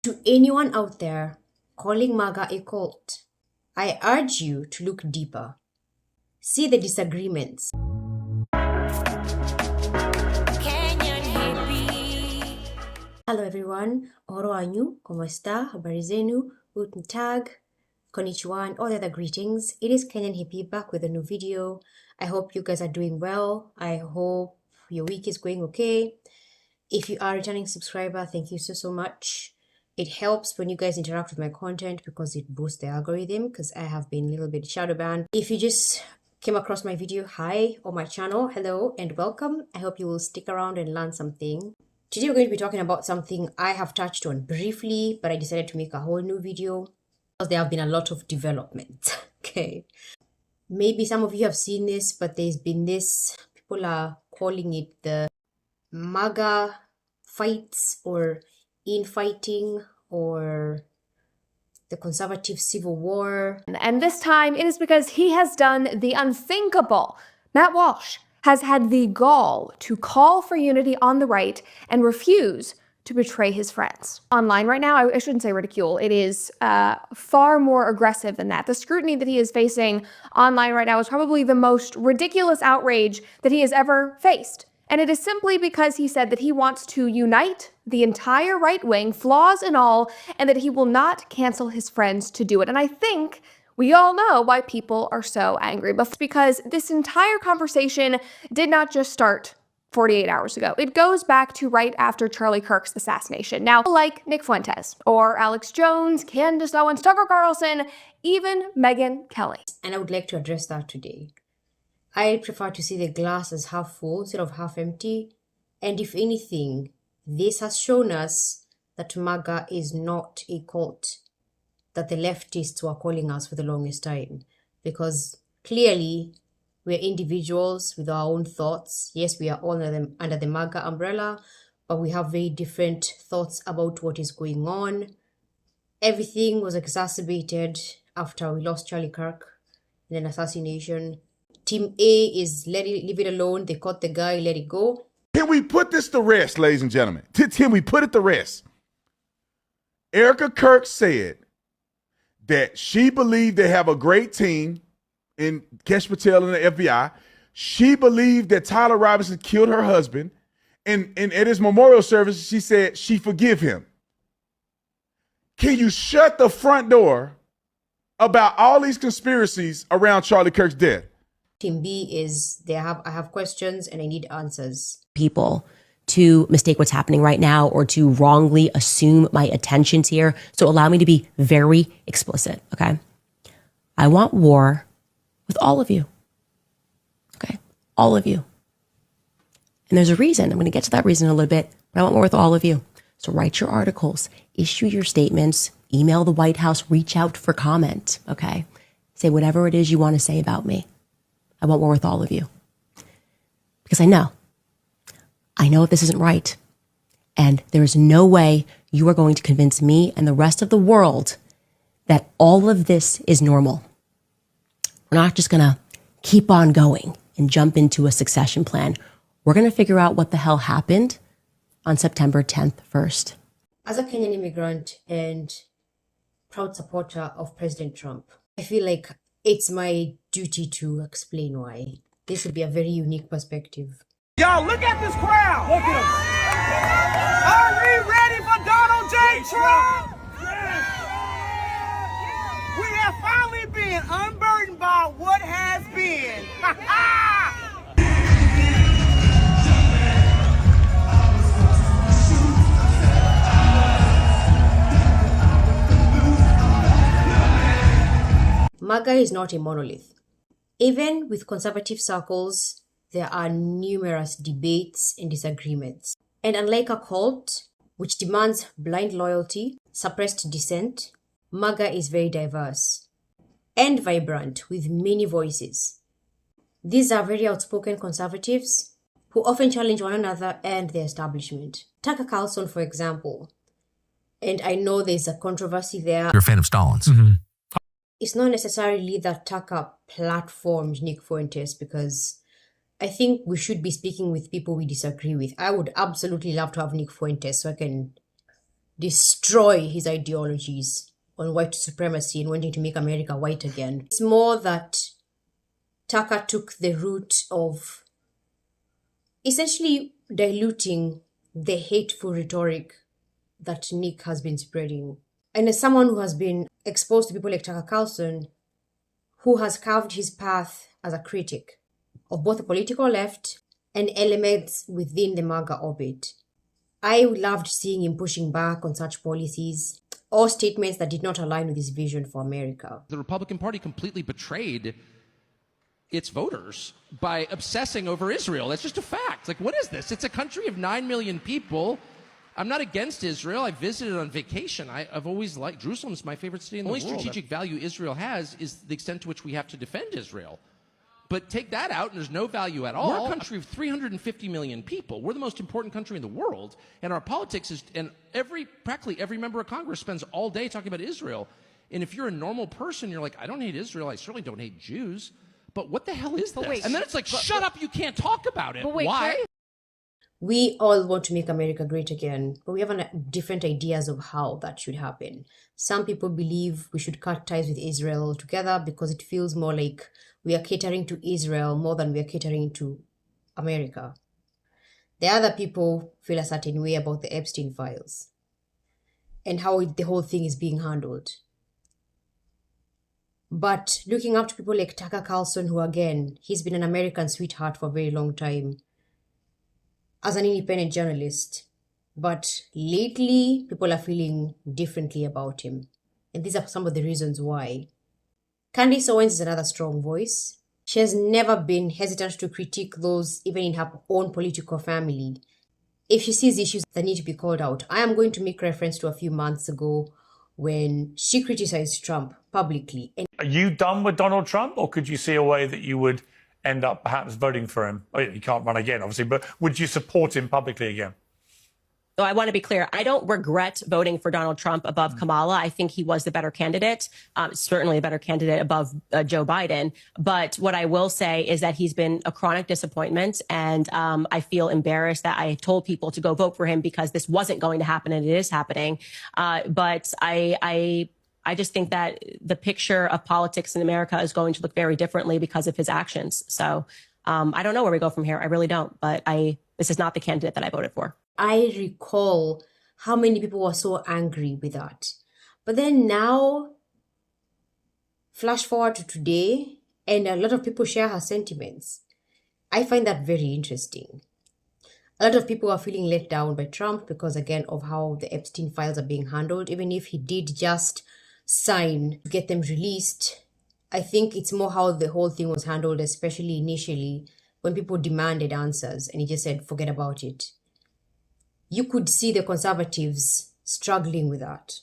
To anyone out there calling MAGA a cult, I urge you to look deeper. See the disagreements. Kenyan Hippie. Hello everyone, oro anyu, como esta, habari zenu, guten tag, konnichiwa, and all the other greetings. It is Kenyan Hippie back with a new video. I hope you guys are doing well. I hope your week is going okay. If you are a returning subscriber, thank you so much. It helps when you guys interact with my content because it boosts the algorithm, because I have been a little bit shadow banned. If you just came across my video, hi, or my channel, hello and welcome. I hope you will stick around and learn something. Today we're going to be talking about something I have touched on briefly, but I decided to make a whole new video because there have been a lot of development. Okay. Maybe some of you have seen this, but there's been this, people are calling it the MAGA fights or infighting or the conservative civil war. And this time it is because he has done the unthinkable. Matt Walsh has had the gall to call for unity on the right and refuse to betray his friends. Online right now, I shouldn't say ridicule, it is far more aggressive than that. The scrutiny that he is facing online right now is probably the most ridiculous outrage that he has ever faced. And it is simply because he said that he wants to unite the entire right wing, flaws and all, and that he will not cancel his friends to do it. And I think we all know why people are so angry, but it's because this entire conversation did not just start 48 hours ago. It goes back to right after Charlie Kirk's assassination. Now, like Nick Fuentes or Alex Jones, Candace Owens, Tucker Carlson, even Megyn Kelly. And I would like to address that today. I prefer to see the glass as half full instead of half empty. And if anything, this has shown us that MAGA is not a cult that the leftists were calling us for the longest time. Because clearly, we're individuals with our own thoughts. Yes, we are all under the MAGA umbrella, but we have very different thoughts about what is going on. Everything was exacerbated after we lost Charlie Kirk in an assassination. Team A is leave it alone. They caught the guy, let it go. Can we put this to rest, ladies and gentlemen? Can we put it to rest? Erica Kirk said that she believed they have a great team in Kesh Patel and the FBI. She believed that Tyler Robinson killed her husband. And at his memorial service, she said she forgive him. Can you shut the front door about all these conspiracies around Charlie Kirk's death? Team B is I have questions and I need answers. People to mistake what's happening right now or to wrongly assume my intentions here. So allow me to be very explicit, okay? I want war with all of you, okay? All of you. And there's a reason. I'm going to get to that reason in a little bit, but I want war with all of you. So write your articles, issue your statements, email the White House, reach out for comment, okay? Say whatever it is you want to say about me. I want war with all of you. Because I know this isn't right. And there is no way you are going to convince me and the rest of the world that all of this is normal. We're not just going to keep on going and jump into a succession plan. We're going to figure out what the hell happened on September 10th first. As a Kenyan immigrant and proud supporter of President Trump, I feel like it's my duty to explain why. This would be a very unique perspective. Y'all, look at this crowd. Look at them. Are we ready for Donald J. Trump? Yes. We have finally been unburdened by what has been. MAGA is not a monolith. Even with conservative circles, there are numerous debates and disagreements. And unlike a cult, which demands blind loyalty, suppressed dissent, MAGA is very diverse and vibrant with many voices. These are very outspoken conservatives who often challenge one another and the establishment. Tucker Carlson, for example. And I know there's a controversy there. You're a fan of Stalin's. It's not necessarily that Tucker platformed Nick Fuentes, because I think we should be speaking with people we disagree with. I would absolutely love to have Nick Fuentes so I can destroy his ideologies on white supremacy and wanting to make America white again. It's more that Tucker took the route of essentially diluting the hateful rhetoric that Nick has been spreading. And as someone who has been exposed to people like Tucker Carlson, who has carved his path as a critic of both the political left and elements within the MAGA orbit, I loved seeing him pushing back on such policies or statements that did not align with his vision for America. The Republican Party completely betrayed its voters by obsessing over Israel. That's just a fact. Like, what is this? It's a country of 9 million people. I'm not against Israel. I visited on vacation. I've always liked Jerusalem. Is my favorite city in the world. The only strategic value Israel has is the extent to which we have to defend Israel. But take that out, and there's no value at all. We're a country of 350 million people. We're the most important country in the world, and our politics is, and practically every member of Congress spends all day talking about Israel. And if you're a normal person, you're like, I don't hate Israel. I certainly don't hate Jews. But what the hell is this? wait, and then it's like, shut up, you can't talk about it. But wait, why? We all want to make America great again, but we have different ideas of how that should happen. Some people believe we should cut ties with Israel altogether because it feels more like we are catering to Israel more than we are catering to America. The other people feel a certain way about the Epstein files and how the whole thing is being handled. But looking up to people like Tucker Carlson, who again, he's been an American sweetheart for a very long time as an independent journalist. But lately, people are feeling differently about him. And these are some of the reasons why. Candace Owens is another strong voice. She has never been hesitant to critique those even in her own political family if she sees issues that need to be called out. I am going to make reference to a few months ago when she criticized Trump publicly. And are you done with Donald Trump, or could you see a way that you would end up perhaps voting for him? Oh, you can't run again, obviously, but would you support him publicly again? So I want to be clear. I don't regret voting for Donald Trump above Kamala. I think he was the better candidate, certainly a better candidate above Joe Biden. But what I will say is that he's been a chronic disappointment. And I feel embarrassed that I told people to go vote for him because this wasn't going to happen and it is happening. But I just think that the picture of politics in America is going to look very differently because of his actions. So I don't know where we go from here. I really don't. But this is not the candidate that I voted for. I recall how many people were so angry with that. But then now, flash forward to today, and a lot of people share her sentiments. I find that very interesting. A lot of people are feeling let down by Trump because, again, of how the Epstein files are being handled. Even if he did just sign to get them released, I think it's more how the whole thing was handled, especially initially when people demanded answers and he just said, forget about it. You could see the conservatives struggling with that.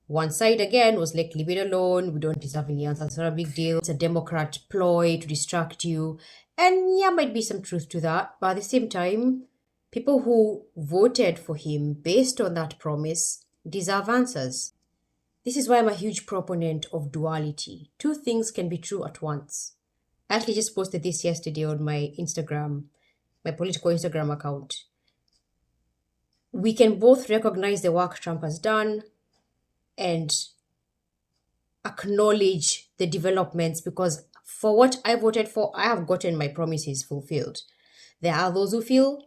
One side, again, was like, leave it alone. We don't deserve any answers. It's not a big deal. It's a Democrat ploy to distract you. And yeah, might be some truth to that. But at the same time, people who voted for him based on that promise deserve answers. This is why I'm a huge proponent of duality. Two things can be true at once. I actually just posted this yesterday on my Instagram, my political Instagram account. We can both recognize the work Trump has done and acknowledge the developments, because for what I voted for, I have gotten my promises fulfilled. There are those who feel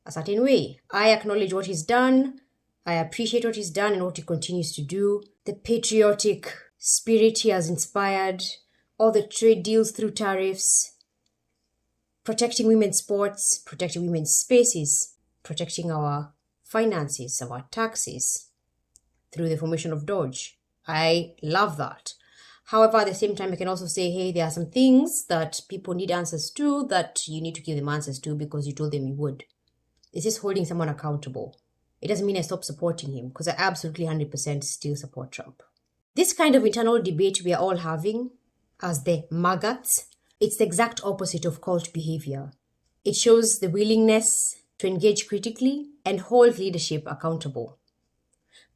a certain way. I acknowledge what he's done. I appreciate what he's done and what he continues to do. The patriotic spirit he has inspired, all the trade deals through tariffs, protecting women's sports, protecting women's spaces, protecting our finances, our taxes through the formation of Doge. I love that. However, at the same time, I can also say, hey, there are some things that people need answers to that you need to give them answers to because you told them you would. This is holding someone accountable. It doesn't mean I stop supporting him, because I absolutely 100% still support Trump. This kind of internal debate we are all having as the MAGAs, it's the exact opposite of cult behavior. It shows the willingness to engage critically and hold leadership accountable.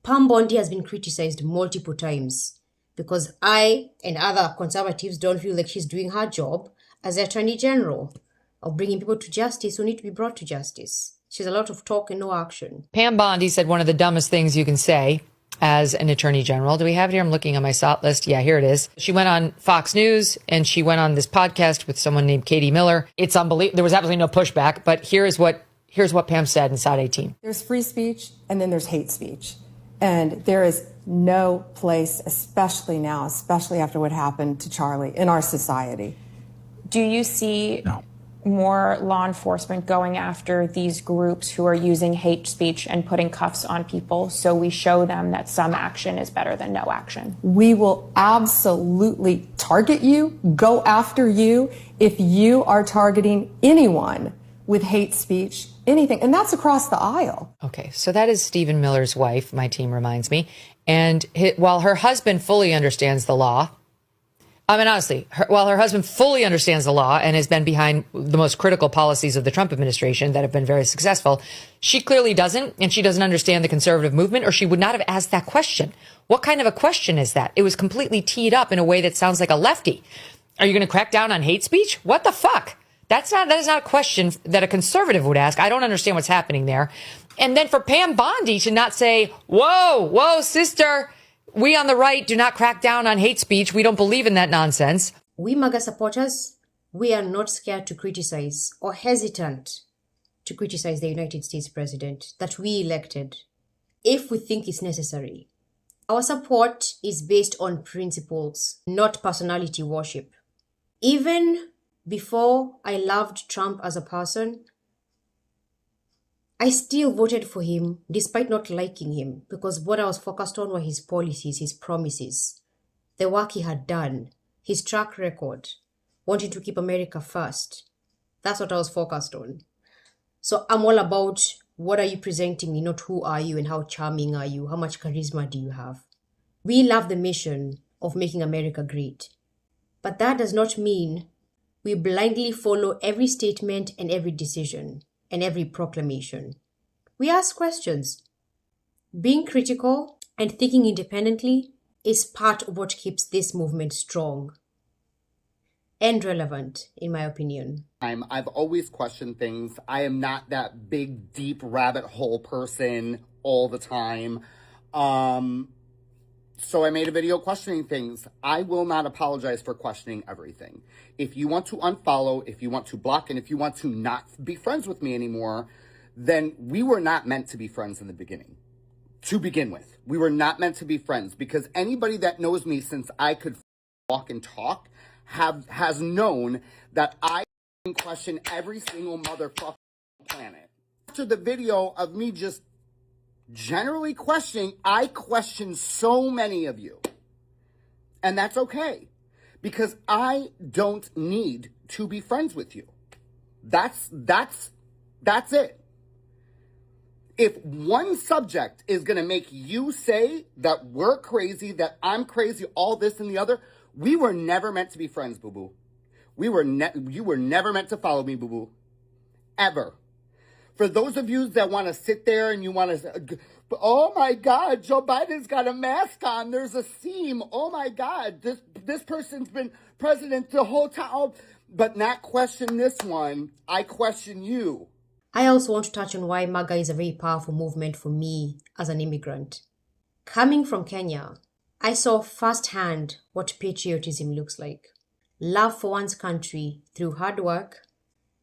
Pam Bondi has been criticized multiple times because I and other conservatives don't feel like she's doing her job as the Attorney General of bringing people to justice who need to be brought to justice. She's a lot of talk and no action. Pam Bondi said one of the dumbest things you can say as an attorney general. Do we have it here? I'm looking on my SOT list. Yeah, here it is. She went on Fox News and she went on this podcast with someone named Katie Miller. It's unbelievable. There was absolutely no pushback, but here's what Pam said in SOT 18. There's free speech and then there's hate speech. And there is no place, especially now, especially after what happened to Charlie, in our society. Do you see more law enforcement going after these groups who are using hate speech and putting cuffs on people so we show them that some action is better than no action? We will absolutely target you, go after you, if you are targeting anyone with hate speech, anything. And that's across the aisle. Okay, so that is Stephen Miller's wife, my team reminds me. And while her husband fully understands the law, I mean, honestly, while her husband fully understands the law and has been behind the most critical policies of the Trump administration that have been very successful, she clearly doesn't, and she doesn't understand the conservative movement, or she would not have asked that question. What kind of a question is that? It was completely teed up in a way that sounds like a lefty. Are you going to crack down on hate speech? What the fuck? That is not a question that a conservative would ask. I don't understand what's happening there. And then for Pam Bondi to not say, whoa, sister, we on the right do not crack down on hate speech. We don't believe in that nonsense. We MAGA supporters, we are not scared to criticize or hesitant to criticize the United States president that we elected if we think it's necessary. Our support is based on principles, not personality worship. Even before I loved Trump as a person, I still voted for him despite not liking him, because what I was focused on were his policies, his promises, the work he had done, his track record, wanting to keep America first. That's what I was focused on. So I'm all about what are you presenting me, not who are you and how charming are you, how much charisma do you have. We love the mission of making America great. But that does not mean we blindly follow every statement and every decision and every proclamation. We ask questions. Being critical and thinking independently is part of what keeps this movement strong and relevant, in my opinion. I've always questioned things. I am not that big, deep rabbit hole person all the time. So I made a video questioning things. I will not apologize for questioning everything. If you want to unfollow, if you want to block, and if you want to not be friends with me anymore, then we were not meant to be friends in the beginning. To begin with, we were not meant to be friends, because anybody that knows me since I could walk and talk has known that I question every single motherfucker on the planet. After the video of me just generally questioning, I question so many of you. And that's okay, because I don't need to be friends with you. That's it. If one subject is going to make you say that we're crazy, that I'm crazy, all this and the other, we were never meant to be friends, boo-boo. You were never meant to follow me, boo-boo. Ever. For those of you that want to sit there and you want to, oh my God, Joe Biden's got a mask on. There's a seam. Oh my God, this person's been president the whole time. But not question this one. I question you. I also want to touch on why MAGA is a very powerful movement for me as an immigrant. Coming from Kenya, I saw firsthand what patriotism looks like. Love for one's country through hard work,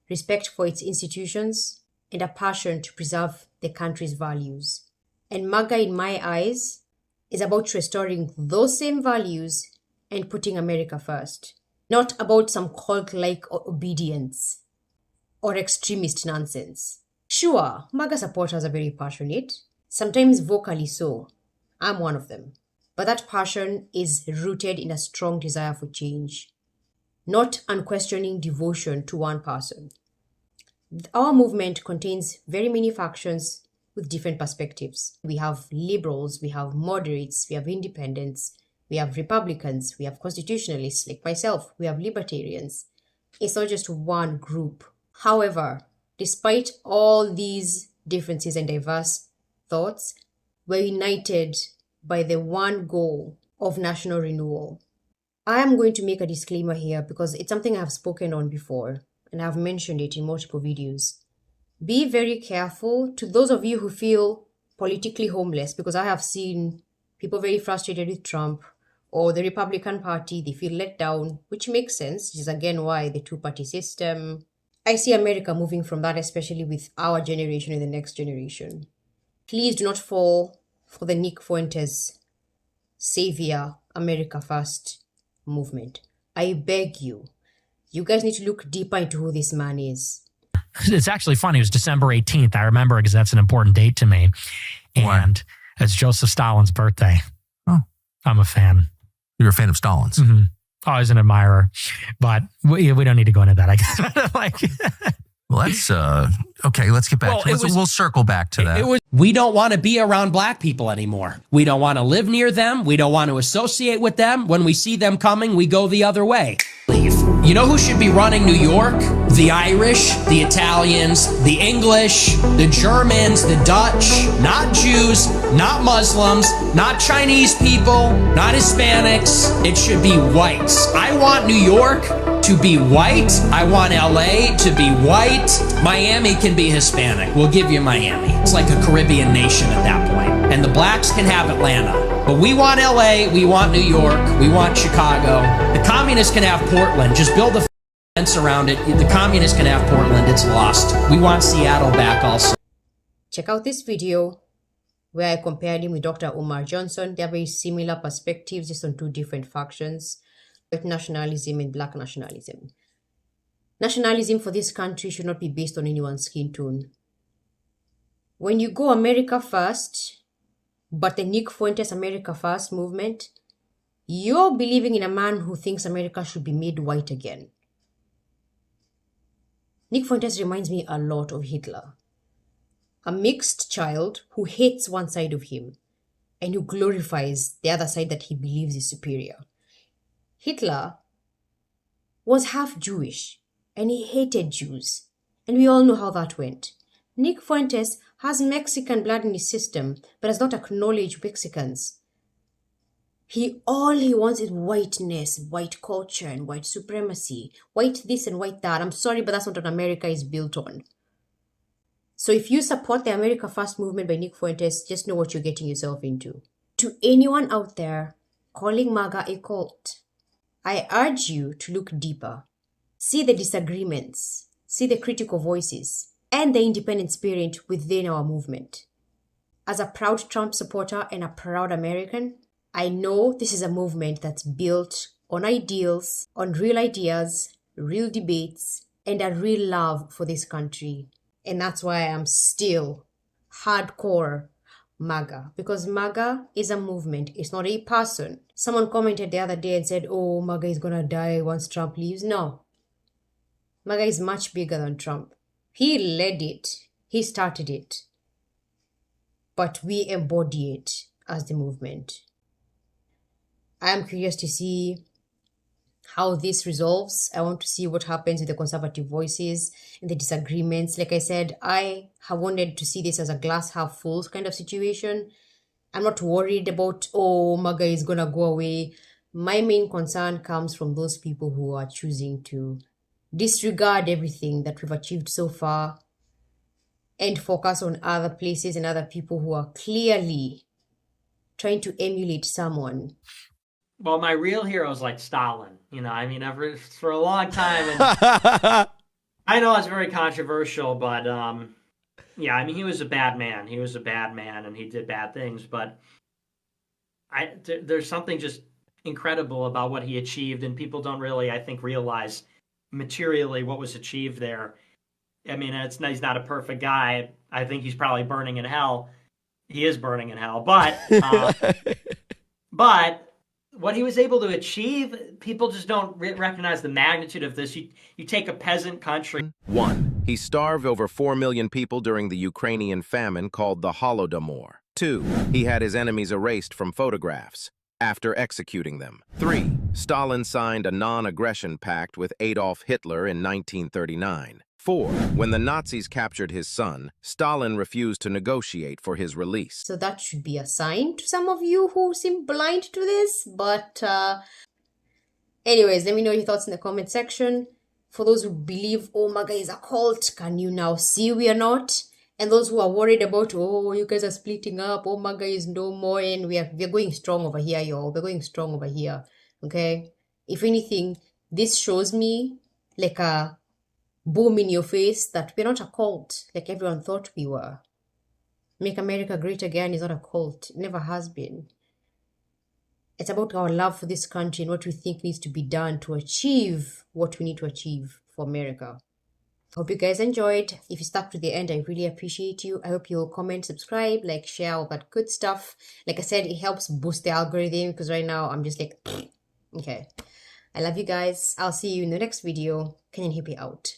respect for its institutions, and a passion to preserve the country's values. And MAGA, in my eyes, is about restoring those same values and putting America first. Not about some cult-like obedience or extremist nonsense. Sure, MAGA supporters are very passionate, sometimes vocally so. I'm one of them. But that passion is rooted in a strong desire for change, not unquestioning devotion to one person. Our movement contains very many factions with different perspectives. We have liberals, we have moderates, we have independents, we have Republicans, we have constitutionalists like myself, we have libertarians. It's not just one group. However, despite all these differences and diverse thoughts, we're united by the one goal of national renewal. I am going to make a disclaimer here because it's something I've spoken on before and I've mentioned it in multiple videos. Be very careful to those of you who feel politically homeless, because I have seen people very frustrated with Trump or the Republican Party. They feel let down, which makes sense. This is again why the two-party system. I see America moving from that, especially with our generation and the next generation. Please do not fall for the Nick Fuentes Savior America First movement. I beg you. You guys need to look deeper into who this man is. It's actually funny. It was December 18th. I remember because that's an important date to me. And it's Joseph Stalin's birthday. Oh. I'm a fan. You're a fan of Stalin's? Mm-hmm. Always an admirer. But we don't need to go into that, I guess. Like, well, that's okay. Let's get back to it. We'll circle back to that. We don't want to be around black people anymore. We don't want to live near them. We don't want to associate with them. When we see them coming, we go the other way. Leave. You know who should be running New York? The Irish, the Italians, the English, the Germans, the Dutch, not Jews, not Muslims, not Chinese people, not Hispanics. It should be whites. I want New York to be white. I want LA to be white. Miami can be Hispanic. We'll give you Miami. It's like a Caribbean nation at that point. And the blacks can have Atlanta. But we want LA, we want New York, we want Chicago. The communists can have Portland. Just build a fence around it. The communists can have Portland. It's lost. We want Seattle back also. Check out this video where I compared him with Dr. Umar Johnson. They have very similar perspectives, just on two different factions: white nationalism and black nationalism. Nationalism for this country should not be based on anyone's skin tone. When you go America first, but the Nick Fuentes America First movement, you're believing in a man who thinks America should be made white again. Nick Fuentes reminds me a lot of Hitler. A mixed child who hates one side of him and who glorifies the other side that he believes is superior. Hitler was half Jewish and he hated Jews. And we all know how that went. Nick Fuentes has Mexican blood in his system, but does not acknowledge Mexicans. All he wants is whiteness, white culture, and white supremacy. White this and white that. I'm sorry, but that's not what America is built on. So if you support the America First movement by Nick Fuentes, just know what you're getting yourself into. To anyone out there calling MAGA a cult, I urge you to look deeper. See the disagreements. See the critical voices and the independent spirit within our movement. As a proud Trump supporter and a proud American, I know this is a movement that's built on ideals, on real ideas, real debates, and a real love for this country. And that's why I'm still hardcore MAGA, because MAGA is a movement. It's not a person. Someone commented the other day and said, oh, MAGA is gonna die once Trump leaves. No. MAGA is much bigger than Trump. He led it. He started it. But we embody it as the movement. I am curious to see how this resolves. I want to see what happens with the conservative voices and the disagreements. Like I said, I have wanted to see this as a glass half full kind of situation. I'm not worried about, oh, MAGA is going to go away. My main concern comes from those people who are choosing to disregard everything that we've achieved so far and focus on other places and other people who are clearly trying to emulate someone. Well, my real hero is like Stalin. You know, I mean, for a long time. And I know it's very controversial, but yeah, I mean, he was a bad man. He was a bad man and he did bad things. But there's something just incredible about what he achieved. And people don't really, I think, realize materially what was achieved there. I mean, he's not a perfect guy. I think he's probably burning in hell. He is burning in hell. But what he was able to achieve, people just don't recognize the magnitude of this. You take a peasant country. 1. He starved over 4 million people during the Ukrainian famine called the Holodomor. 2. He had his enemies erased from photographs after executing them. 3. Stalin signed a non-aggression pact with Adolf Hitler in 1939. 4. When the Nazis captured his son, Stalin refused to negotiate for his release. So that should be a sign to some of you who seem blind to this. But anyways, let me know your thoughts in the comment section. For those who believe, oh, MAGA is a cult, can you now see we are not? And those who are worried about, oh, you guys are splitting up, oh, MAGA is no more, and we're going strong over here, y'all. We're going strong over here, okay? If anything, this shows me like a boom in your face that we're not a cult like everyone thought we were. Make America Great Again is not a cult. It never has been. It's about our love for this country and what we think needs to be done to achieve what we need to achieve for America. Hope you guys enjoyed. If you stuck to the end, I really appreciate you. I hope you'll comment, subscribe, like, share, all that good stuff. Like I said, it helps boost the algorithm because right now I'm just like, okay. I love you guys. I'll see you in the next video. Kenyan Hippie out.